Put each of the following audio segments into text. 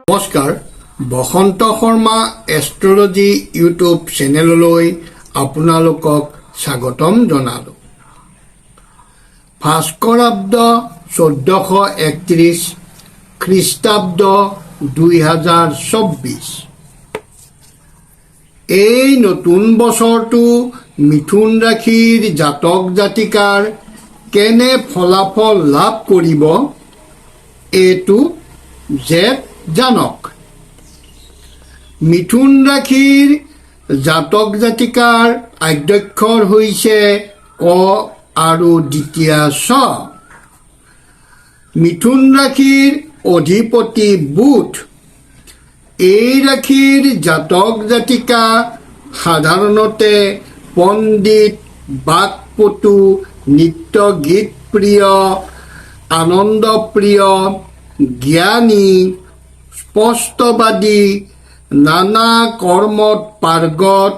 নমস্কাৰ, বসন্ত Sharma astrology YouTube চেনেললৈ আপোনালোকক স্বাগতম জনালোঁ। ভাস্কৰাব্দ 1431 খ্ৰীষ্টাব্দ 2024। এই নতুন বছৰটো মিথুন ৰাশিৰ জাতক জাতিকাৰ কেনে ফলাফল লাভ কৰিব এইটো জানক। মিথুন ৰাশিৰ জাতক জাতিকাৰ আদ্যক্ষৰ হৈছে ক আৰু দ্বিতীয়া ছ। মিথুন ৰাশিৰ অধিপতি বুধ। এই ৰাশিৰ জাতক জাতিকা সাধাৰণতে পণ্ডিত, বাকপটু, নৃত্য গীত প্ৰিয়, আনন্দপ্ৰিয়, জ্ঞানী, স্পষ্টবাদী, নানা কৰ্মত পাৰ্গত,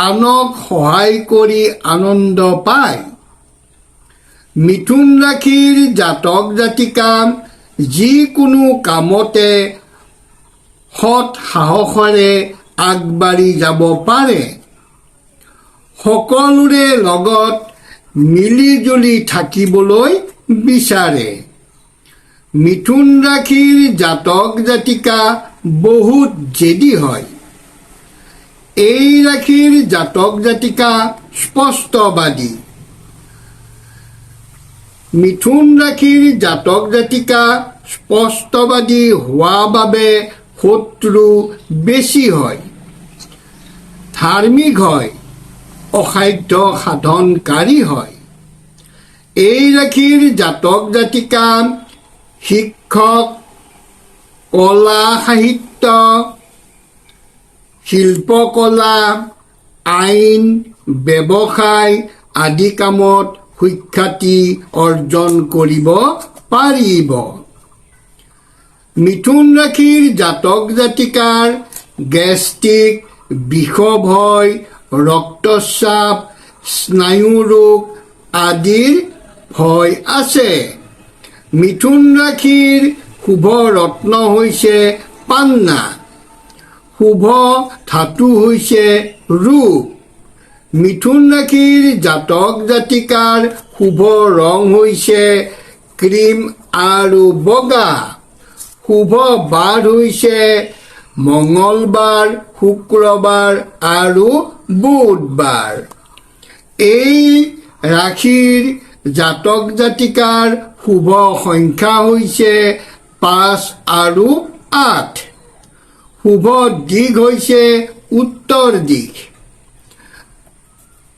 আনক সহায় কৰি আনন্দ পায়। মিথুন ৰাশিৰ জাতক জাতিকা যিকোনো কামতে সৎ সাহসেৰে আগবাঢ়ি যাব পাৰে। সকলোৰে লগত মিলি জুলি থাকিবলৈ বিচাৰে। মিথুন ৰাশিৰ জাতক জাতিকা বহুত জেদী হয়। এই ৰাশিৰ জাতক জাতিকা স্পষ্টবাদী। মিথুন ৰাশিৰ জাতক জাতিকা স্পষ্টবাদী হোৱা বাবে শত্ৰু বেছি হয়। ধাৰ্মিক হয়, অসাধ্য সাধনকাৰী হয়। এই ৰাশিৰ জাতক জাতিকা শিক্ষক, কলা সাহিত্য, শিল্পকলা, আইন, ব্যৱসায় আদি কামত সুখ্যাতি অৰ্জন কৰিব পাৰিব। মিথুন ৰাশিৰ জাতক জাতিকাৰ গেষ্ট্ৰিক, বিষভয়, ৰক্তচাপ, স্নায়ু ৰোগ আদিৰ ভয় আছে। মিথুন ৰাশিৰ শুভ ৰত্ন হৈছে পান্না। শুভ ধাতু হৈছে ৰূপ। মিথুন ৰাশিৰ জাতক জাতিকাৰ শুভ ৰং হৈছে ক্ৰীম আৰু বগা। শুভ বাৰ হৈছে মঙলবাৰ, শুক্ৰবাৰ আৰু বুধবাৰ। এই ৰাশিৰ জাতক জাতিকাৰ শুভ সংখ্যা হৈছে 5 আৰু 8। শুভ দিশ হৈছে উত্তৰ দিশ।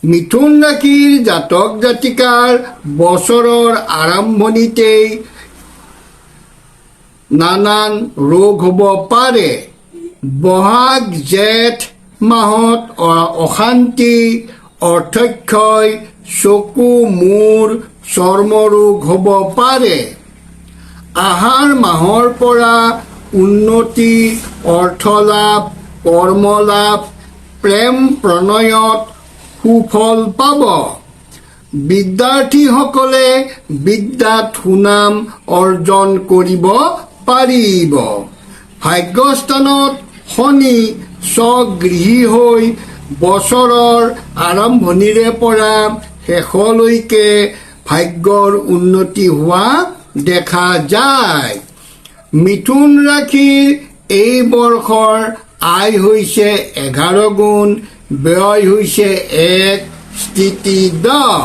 মিথুন ৰাশিৰ জাতক জাতিকাৰ বছৰৰ আৰম্ভণিতেই নানান ৰোগ হ'ব পাৰে। বহাগ জেঠ মাহত অশান্তি, অৰ্থক্ষয়, চকু মূৰ, চৰ্মৰোগ হ'ব পাৰে। আহাৰ মাহৰ পৰা উন্নতি, অৰ্থলাভ, কৰ্মলাভ, প্ৰেম প্ৰণয়ত সুফল পাব। বিদ্যাৰ্থীসকলে বিদ্যাত সুনাম অৰ্জন কৰিব পাৰিব। ভাগ্যস্থানত শনি স্বগৃহী হৈ বছৰৰ আৰম্ভণিৰে পৰা শেষলৈকে ভাগ্যৰ উন্নতি হোৱা দেখা যায়। মিথুন ৰাশিৰ এই বৰ্ষৰ আয় হৈছে 11 গুণ, ব্যয় হৈছে 1, স্থিতি 10,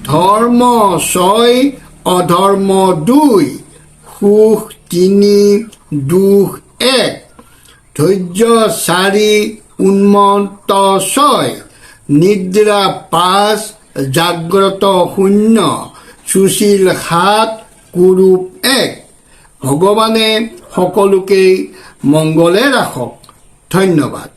ধৰ্ম 6, অধৰ্ম 2, সুখ 3, দুখ 1, ধৈৰ্য 4, উন্মত্ত 6, নিদ্ৰা 5, জাগ্ৰত 0, সুশীল 7, কুৰূপ 1। ভগৱানে সকলোকেই মংগলে ৰাখক। ধন্যবাদ।